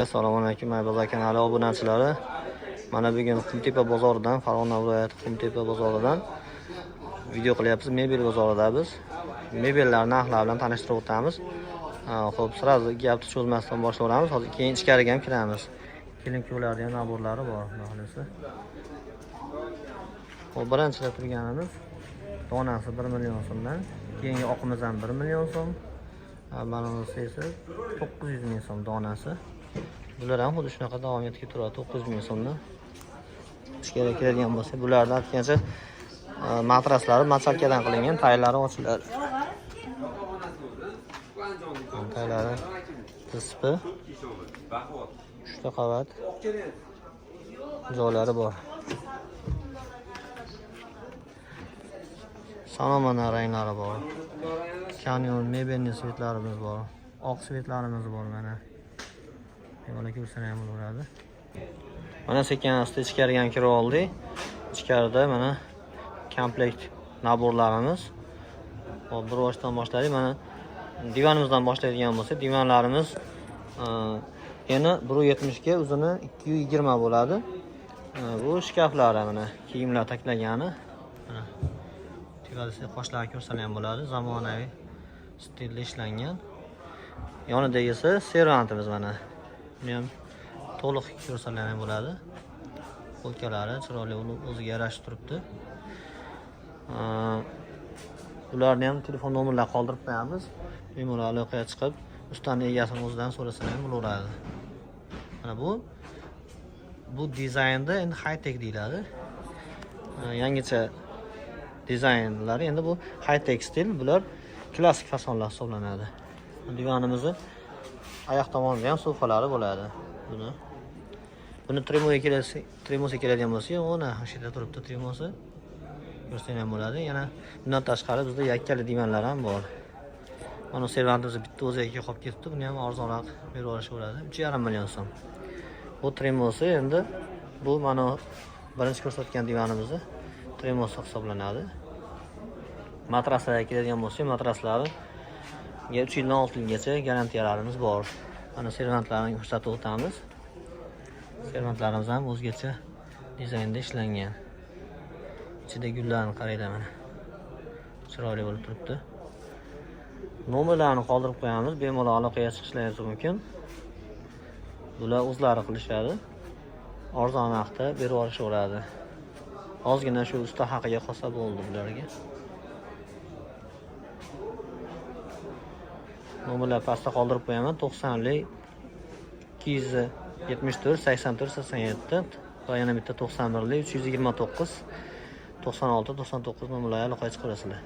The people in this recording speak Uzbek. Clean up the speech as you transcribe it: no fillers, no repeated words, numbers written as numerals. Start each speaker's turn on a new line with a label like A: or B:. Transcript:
A: Assalomu alaykum, Maybozor kanali obunachilari. Mana bugun Qumtepa bozoridan, Farg'ona viloyati Qumtepa bozoridan video qilyapmiz. Mebel bozorida biz mebellar narxlari bilan tanishtirib o'tamiz. Xo'p, sразу gapni cho'zmasdan boshlaymiz. Hozir keyin ichkariga ham kiramiz. Kelin-kuyovlarning ham naborlari bor, xohlasa. Xo'p, birinchilab turganimiz donasi 1 million so'mdan, keyingi oqimiz ham 1 million so'm. Mana bunisi esa 900 ming so'm donasi. Bular ham xuddi shunaqa davom etib turadi, 900 ming so'mdan. Ichkariga kiradigan bo'lsa, bulardan aytgancha matraslari machalkadan qilingan, taylari ochiladi. Taylari qispi 3 ta qavat joylari bor. Sanamana ranglari bor. Kanyon mebelning svetlarimiz bor. Oq svetlarimiz bor mana. Bemalol ko'rsam ham bo'laveradi. Mana sekin-asta ichkariga ham kirib oldik. Ichkarida mana komplekt naborlarimiz. Hop, bir boshdan boshladik. Mana divanimizdan boshlaydigan bo'lsak, divanlarimiz eni 1.70 ga, uzuni 2.20 bo'ladi. Bu shkaflari mana kiyimlar taklagani. Mana tivadasi qoshlarni ko'rsam ham bo'ladi. Zamonaviy stilda ishlangan. Yonida esa servantimiz mana. Buni ham to'liq ko'rsalar ham bo'ladi. Polkalari chiroyli o'ziga yarashib turibdi. Ularni ham telefon nomerlarini qoldirib qo'yamiz. Bemalol aloqaga chiqib, ustaning egasini o'zidan so'rasa ham bo'laveradi. Mana bu dizaynda endi high-tech deyiladi. Yangicha dizaynlari, endi bu high-tech stil, bular klassik fasonlar hisoblanadi. Divanimizni oyoq tomonida ham sofalari bo'ladi. Buni tremosi keladigan bo'lsa, ona o'sha yerda turibdi tremosi. Ko'rsang ham bo'ladi. Yana bundan tashqari bizda yakkali divanlar ham bor. Mana servantimiz bitta o'ziga qolib ketibdi. Buni ham arzonroq berib olishaveradi. 3.5 million so'm. Bu tremosi endi bu mana birinchi ko'rsatgan divanimizni tremosi hisoblanadi. Matraslarga keladigan bo'lsa, matraslari 3 yildan 6 yilgacha garantiyalarimiz bor. Mana servantlarni ko'rsatib o'tamiz. Servantlarimiz ham o'zgacha dizaynda ishlangan. Ichida gullarni qaranglar mana. Chiroyli bo'lib turibdi. Nomerlarni qoldirib qo'yamiz, bemalol aloqaga chiqishlaringiz mumkin. Bular o'zlari qilishadi. Arzon narxda berib olishaveradi. Ozgina shu usta haqiga qolsa bo'ldi bularga. Nomerlar pastda qoldirib qo'yaman. 90lik 274 84 87 va yana bitta 91lik 329 96 99 nomerlarga aloqaga chiqarasizlar.